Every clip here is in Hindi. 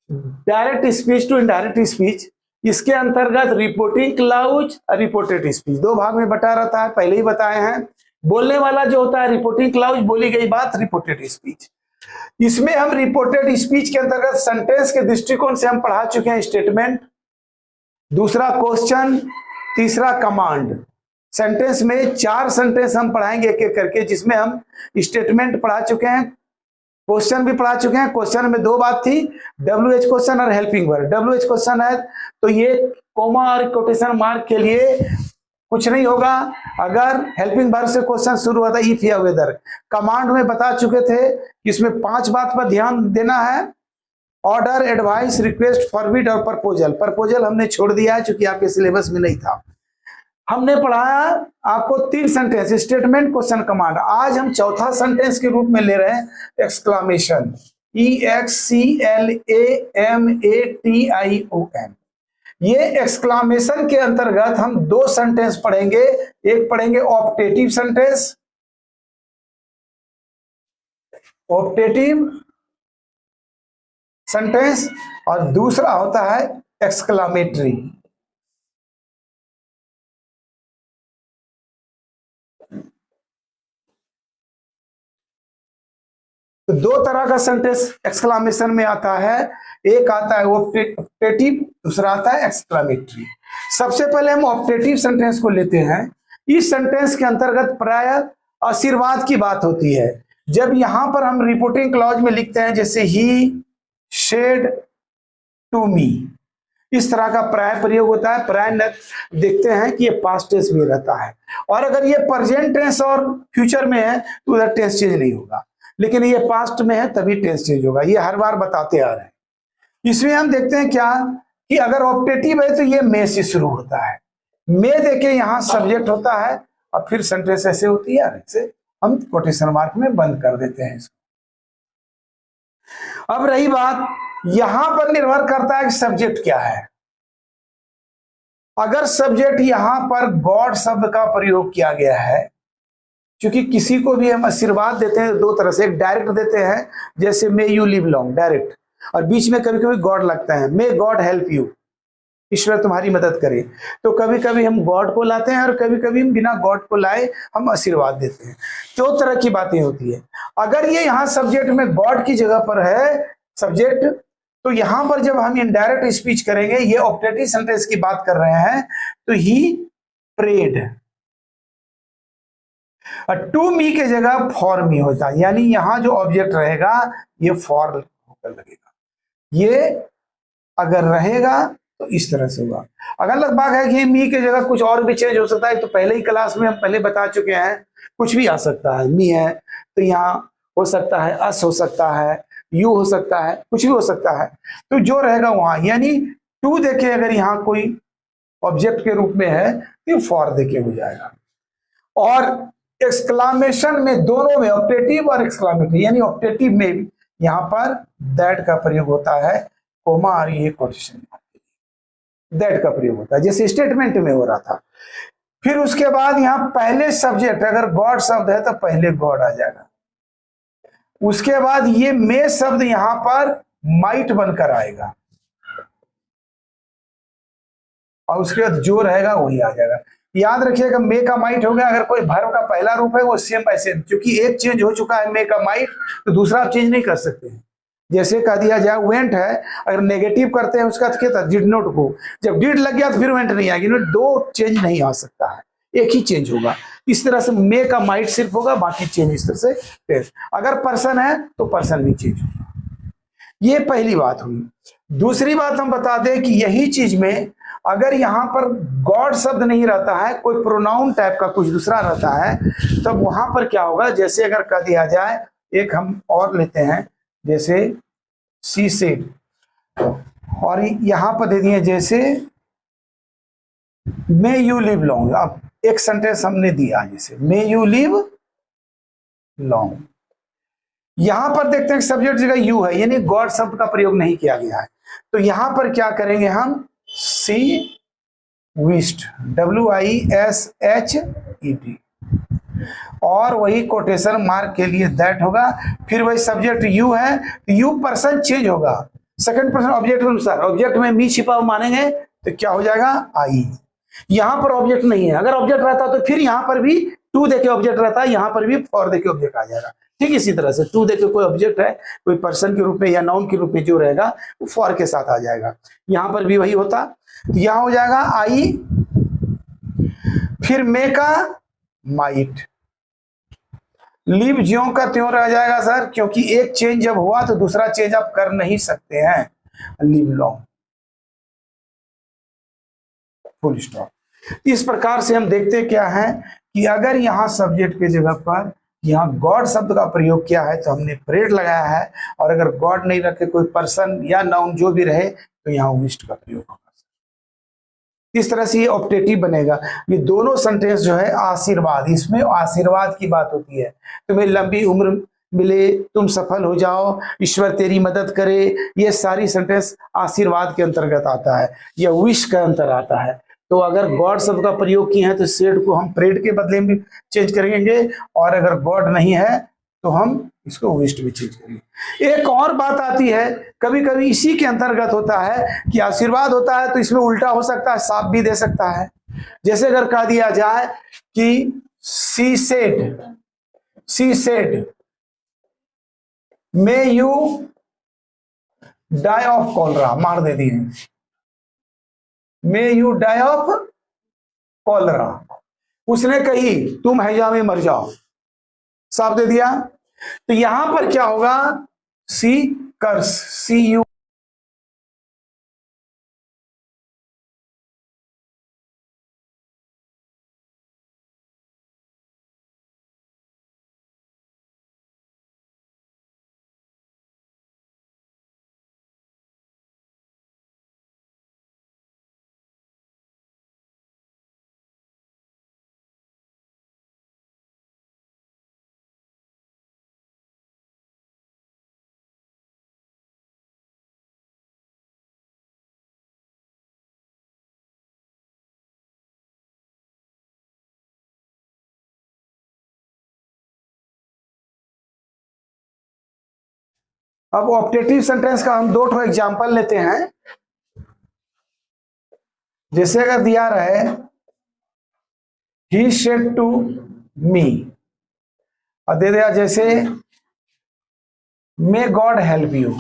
Direct speech to indirect speech, इसके अंतर्गत रिपोर्टिंग क्लाउज और रिपोर्टेड स्पीच दो भाग में बटा रहता है, पहले ही बताए हैं। बोलने वाला जो होता है रिपोर्टिंग क्लाउज, बोली गई बात रिपोर्टेड स्पीच। इसमें हम रिपोर्टेड स्पीच के अंतर्गत सेंटेंस के दृष्टिकोण से हम पढ़ा चुके हैं स्टेटमेंट, दूसरा क्वेश्चन, तीसरा कमांड। सेंटेंस में 4 सेंटेंस हम पढ़ाएंगे एक एक करके, जिसमें हम स्टेटमेंट पढ़ा चुके हैं, क्वेश्चन भी पढ़ा चुके हैं। क्वेश्चन में 2 बात थी, WH क्वेश्चन और हेल्पिंग वर्ब। WH क्वेश्चन है तो ये कोमा और कोटेशन मार्क के लिए कुछ नहीं होगा अगर हेल्पिंग वर्ब से क्वेश्चन शुरू होता है, इफ या वेदर। कमांड में बता चुके थे कि इसमें 5 बात पर ध्यान देना है, ऑर्डर, एडवाइस, रिक्वेस्ट, फॉरबिड और प्रपोजल। प्रपोजल हमने छोड़ दिया है क्योंकि आपके सिलेबस में नहीं था। हमने पढ़ाया आपको 3 सेंटेंस, स्टेटमेंट, क्वेश्चन, कमांड। आज हम चौथा सेंटेंस के रूप में ले रहे हैं एक्सक्लामेशन, EXCLAMATION। ये एक्सक्लामेशन के अंतर्गत हम 2 सेंटेंस पढ़ेंगे। एक पढ़ेंगे ऑप्टेटिव सेंटेंस, ऑप्टेटिव सेंटेंस, और दूसरा होता है एक्सक्लामेटरी। तो 2 तरह का सेंटेंस एक्सक्लामेशन में आता है, एक आता है ऑप्टेटिव, दूसरा आता है एक्सक्लामेटरी। सबसे पहले हम ऑप्टेटिव सेंटेंस को लेते हैं। इस सेंटेंस के अंतर्गत प्राय आशीर्वाद की बात होती है। जब यहां पर हम रिपोर्टिंग क्लॉज में लिखते हैं जैसे ही शेड टू मी, इस तरह का प्राय प्रयोग होता है। प्राय देखते हैं कि ये पास्ट टेंस में रहता है, और अगर ये प्रेजेंट टेंस और फ्यूचर में है तो उधर टेंस चेंज नहीं होगा, लेकिन ये पास्ट में है तभी टेंस चेंज होगा। ये हर बार बताते आ रहे हैं। इसमें हम देखते हैं क्या कि अगर ऑप्टेटिव है तो ये मे से शुरू होता है, मे देके यहां सब्जेक्ट होता है और फिर सेंटेंस ऐसे होती है, ऐसे हम कोटेशन मार्क में बंद कर देते हैं इसको। अब रही बात, यहां पर निर्भर करता है कि सब्जेक्ट क्या है। अगर सब्जेक्ट यहां पर गॉड शब्द का प्रयोग किया गया है, क्योंकि किसी को भी हम आशीर्वाद देते हैं 2 तरह से, एक डायरेक्ट देते हैं जैसे may you live long, direct, और बीच में कभी कभी गॉड लगता है, मे गॉड हेल्प यू, ईश्वर तुम्हारी मदद करे। तो कभी कभी हम गॉड को लाते हैं और कभी कभी हम बिना गॉड को लाए हम आशीर्वाद देते हैं। 2 तरह की बातें होती है। अगर ये यहाँ सब्जेक्ट में गॉड की जगह पर है सब्जेक्ट, तो यहां पर जब हम इनडायरेक्ट स्पीच करेंगे, ये ऑप्टेटिव सेंटेंस की बात कर रहे हैं, तो ही प्रेड, टू मी के जगह फॉर मी होता है, यानी यहां जो ऑब्जेक्ट रहेगा ये फॉर होकर लगेगा। ये अगर रहेगा तो इस तरह से होगा। अगर लगभग है कि मी के जगह कुछ और भी चेंज हो सकता है, तो पहले ही क्लास में हम पहले बता चुके हैं, कुछ भी आ सकता है। मी है तो यहाँ हो सकता है अस हो सकता है, यू हो सकता है, कुछ भी हो सकता है। तो जो रहेगा वहां, यानी टू देखे अगर यहाँ कोई ऑब्जेक्ट के रूप में है तो फॉर देके हो जाएगा। और एक्सक्लामेशन में दोनों में, ऑप्टेटिव और एक्सक्लामेटरी, यानी ऑप्टेटिव में यहाँ पर दैट का प्रयोग होता है, कोमा और ये कोटेशन दैट का प्रयोग होता है, जैसे स्टेटमेंट में हो रहा था। फिर उसके बाद यहाँ पहले सब्जेक्ट अगर गॉड शब्द है तो पहले गॉड आ जाएगा। उसके बाद ये मे शब्द यहां पर माइट बनकर आएगा, और उसके बाद जो रहेगा वही आ जाएगा। याद रखिएगा, मे का माइट हो गया। अगर कोई वर्ब का पहला रूप है वो सेम ऐसे, क्योंकि एक चेंज हो चुका है मे का माइट, तो दूसरा आप चेंज नहीं कर सकते हैं। जैसे कह दिया जाए वेंट है, अगर नेगेटिव करते हैं उसका तो क्या था, डिड नॉट गो, जब डिड लग गया तो फिर वेंट नहीं आएगी। 2 चेंज नहीं आ सकता है, एक ही चेंज होगा। इस तरह से मे का माइट सिर्फ होगा, बाकी चेंज इस तरह से। अगर पर्सन है तो पर्सन भी चेंज होगा। ये पहली बात हुई। दूसरी बात हम बता दें कि यही चीज में अगर यहां पर गॉड शब्द नहीं रहता है, कोई प्रोनाउन टाइप का कुछ दूसरा रहता है, तब वहां पर क्या होगा, जैसे अगर कह दिया जाए, एक हम और लेते हैं जैसे सी सेड, और यहां पर दे दिए जैसे मे यू लिव लॉन्ग। अब एक सेंटेंस हमने दिया जैसे मे यू लिव लॉन्ग, यहां पर देखते हैं सब्जेक्ट जगह यू है, यानी गॉड शब्द का प्रयोग नहीं किया गया है। तो यहां पर क्या करेंगे हम, सी विश्ड, WISHED, और वही कोटेशन मार्क के लिए दैट होगा। फिर वही सब्जेक्ट यू है, तो यू पर्सन चेंज होगा, सेकंड पर्सन ऑब्जेक्ट के अनुसार, ऑब्जेक्ट में मी छिपा हुआ मानेंगे तो क्या हो जाएगा आई। यहां पर ऑब्जेक्ट नहीं है, अगर ऑब्जेक्ट रहता तो फिर यहां पर भी टू देके ऑब्जेक्ट रहता है, यहां पर भी फॉर देके ऑब्जेक्ट आ जाएगा। ठीक इसी तरह से टू देके कोई ऑब्जेक्ट है, कोई पर्सन के रूप में या नाउन के रूप में जो रहेगा वो फॉर के साथ आ जाएगा। यहां पर भी वही होता, तो यहां हो जाएगा आई, फिर मे का माइट, लिव ज्यों का त्यों रह जाएगा सर, क्योंकि एक चेंज जब हुआ तो दूसरा चेंज आप कर नहीं सकते हैं, लिव लॉन्ग, फुल स्टॉप। इस प्रकार से हम देखते क्या है कि अगर यहां सब्जेक्ट की जगह पर यहां गॉड शब्द का प्रयोग किया है तो हमने परेड लगाया है, और अगर गॉड नहीं रखे कोई पर्सन या नाउन जो भी रहे तो यहां विस्ट का प्रयोग होगा। इस तरह से ये ऑप्टेटिव बनेगा। ये दोनों सेंटेंस जो है आशीर्वाद, इसमें आशीर्वाद की बात होती है, तुम्हें लंबी उम्र मिले, तुम सफल हो जाओ, ईश्वर तेरी मदद करे, ये सारी सेंटेंस आशीर्वाद के अंतर्गत आता है, या विश का अंतर आता है। तो अगर गॉड शब्द का प्रयोग किए हैं तो सेड को हम प्रेड के बदले में चेंज करेंगे, और अगर गॉड नहीं है तो हम इसको विश्ड में चेंज करेंगे। एक और बात आती है, कभी कभी इसी के अंतर्गत होता है कि आशीर्वाद होता है तो इसमें उल्टा हो सकता है, साफ भी दे सकता है। जैसे अगर कह दिया जाए कि she said may you die of cholera, मार दे दिए, may you die of cholera, उसने कही तुम हैजा में मर जाओ, साफ दे दिया। तो यहां पर क्या होगा, सी कर्स, सी यू, अब ऑप्टेटिव सेंटेंस का हम दो एग्जांपल लेते हैं। जैसे अगर दिया रहे ही सेड टू मी, और दे दिया जैसे may God help you,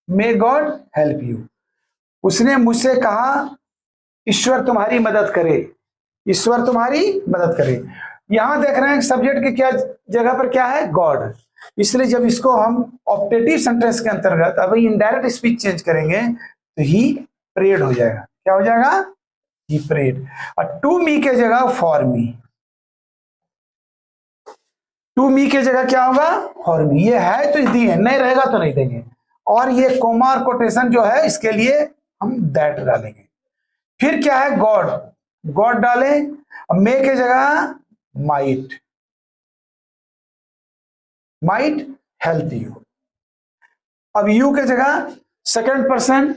may God help you, उसने मुझसे कहा ईश्वर तुम्हारी मदद करे, ईश्वर तुम्हारी मदद करे। यहां देख रहे हैं सब्जेक्ट के क्या जगह पर क्या है, गॉड, इसलिए जब इसको हम ऑप्टेटिव सेंटेंस के अंतर्गत अब इनडायरेक्ट स्पीच चेंज करेंगे तो ही प्रेड हो जाएगा। क्या हो जाएगा, ही प्रेड। और टू मी के जगह फॉर मी, टू मी के जगह क्या होगा, फॉर मी। ये है तो दिए, नहीं रहेगा तो नहीं देंगे। और ये कोमा और कोटेशन जो है इसके लिए हम दैट डालेंगे। फिर क्या है, गॉड, गॉड डाले, अब मे के जगह माइट, माइट हेल्प यू। अब यू के जगह सेकंड पर्सन